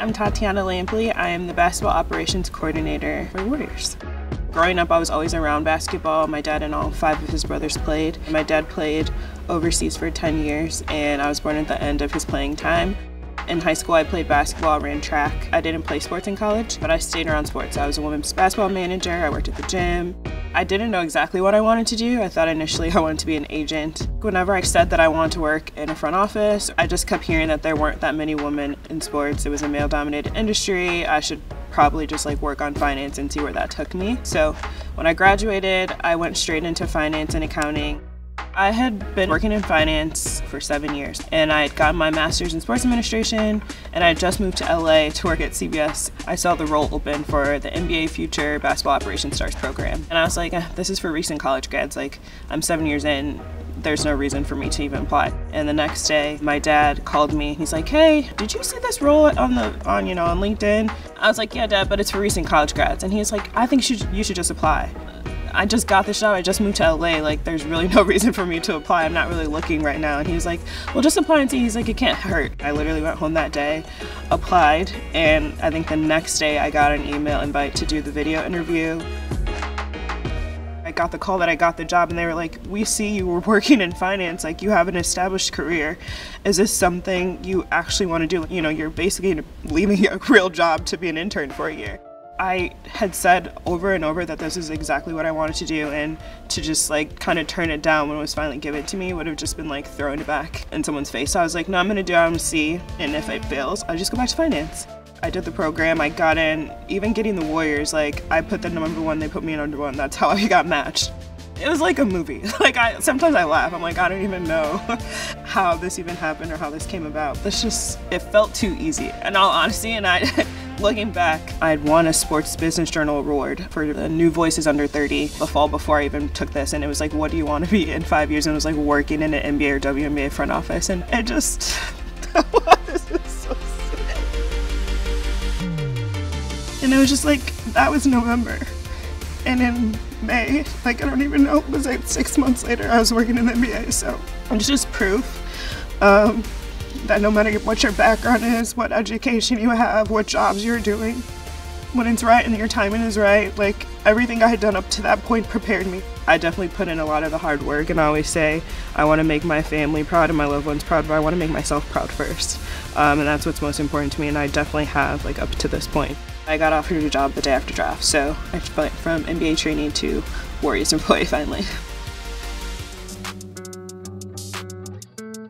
I'm Tatiana Lampley. I am the basketball operations coordinator for Warriors. Growing up, I was always around basketball. My dad and all 5 of his brothers played. My dad played overseas for 10 years, and I was born at the end of his playing time. In high school, I played basketball, ran track. I didn't play sports in college, but I stayed around sports. I was a women's basketball manager. I worked at the gym. I didn't know exactly what I wanted to do. I thought initially I wanted to be an agent. Whenever I said that I wanted to work in a front office, I just kept hearing that there weren't that many women in sports. It was a male-dominated industry. I should probably just work on finance and see where that took me. So when I graduated, I went straight into finance and accounting. I had been working in finance for 7 years, and I had gotten my master's in sports administration, and I had just moved to LA to work at CBS. I saw the role open for the NBA Future Basketball Operations Stars program, and I was like, this is for recent college grads. I'm 7 years in, there's no reason for me to even apply. And the next day, my dad called me. He's like, "Hey, did you see this role on LinkedIn?" I was like, "Yeah, Dad, but it's for recent college grads." And he's like, "I think you should just apply. I just got this job, I just moved to LA, there's really no reason for me to apply. I'm not really looking right now." And he was like, "Well, just apply and see." He's like, "It can't hurt." I literally went home that day, applied, and I think the next day I got an email invite to do the video interview. I got the call that I got the job, and they were like, "We see you were working in finance, you have an established career. Is this something you actually want to do? You're basically leaving a real job to be an intern for a year." I had said over and over that this is exactly what I wanted to do, and to just kind of turn it down when it was finally given to me would have just been throwing it back in someone's face. So I was like, no, I'm gonna do it, I'm gonna see, and if it fails, I'll just go back to finance. I did the program, I got in. Even getting the Warriors, I put them number 1, they put me in number 1, that's how I got matched. It was like a movie. Sometimes I laugh, I'm like, I don't even know how this even happened or how this came about. It felt too easy. In all honesty, and looking back, I'd won a Sports Business Journal award for the New Voices Under 30 the fall before I even took this, and it was like, what do you want to be in 5 years? And it was working in an NBA or WNBA front office, and it just, this is so sick. And it was just that was November. And in May, I don't even know, it was 6 months later, I was working in the NBA, so it's just proof that no matter what your background is, what education you have, what jobs you're doing, when it's right and your timing is right, everything I had done up to that point prepared me. I definitely put in a lot of the hard work, and I always say I want to make my family proud and my loved ones proud, but I want to make myself proud first. And that's what's most important to me, and I definitely have up to this point. I got offered a job the day after draft, so I went from NBA trainee to Warriors employee finally.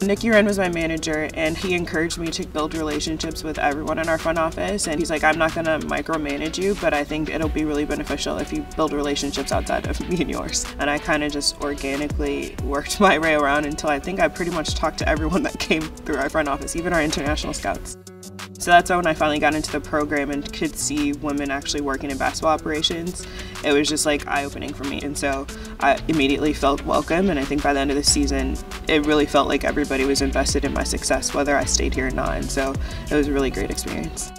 Nick Uren was my manager, and he encouraged me to build relationships with everyone in our front office, and he's like, "I'm not gonna micromanage you, but I think it'll be really beneficial if you build relationships outside of me and yours." And I kind of just organically worked my way around until I think I pretty much talked to everyone that came through our front office, even our international scouts. So that's when I finally got into the program and could see women actually working in basketball operations. It was just eye-opening for me, and so I immediately felt welcome, and I think by the end of the season it really felt like everybody was invested in my success, whether I stayed here or not, and so it was a really great experience.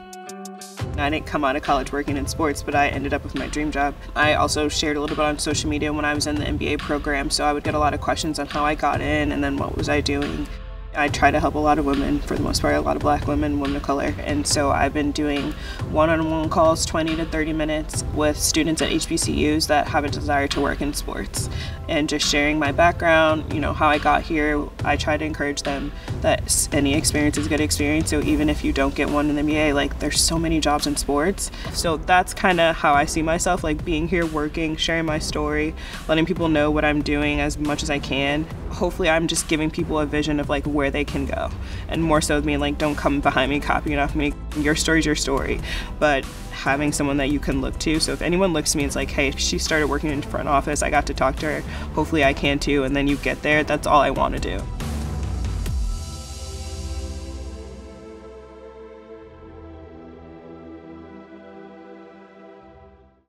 I didn't come out of college working in sports, but I ended up with my dream job. I also shared a little bit on social media when I was in the MBA program, so I would get a lot of questions on how I got in and then what was I doing. I try to help a lot of women, for the most part, a lot of black women, women of color, and so I've been doing one-on-one calls, 20 to 30 minutes with students at HBCUs that have a desire to work in sports, and just sharing my background, how I got here. I try to encourage them that any experience is a good experience, so even if you don't get one in the NBA, there's so many jobs in sports. So that's kind of how I see myself, being here, working, sharing my story, letting people know what I'm doing as much as I can. Hopefully I'm just giving people a vision of where they can go, and more so with me, don't come behind me, copying off me. Your story's your story, but having someone that you can look to. So if anyone looks to me, it's hey, she started working in front office, I got to talk to her, hopefully I can too, and then you get there, that's all I want to do.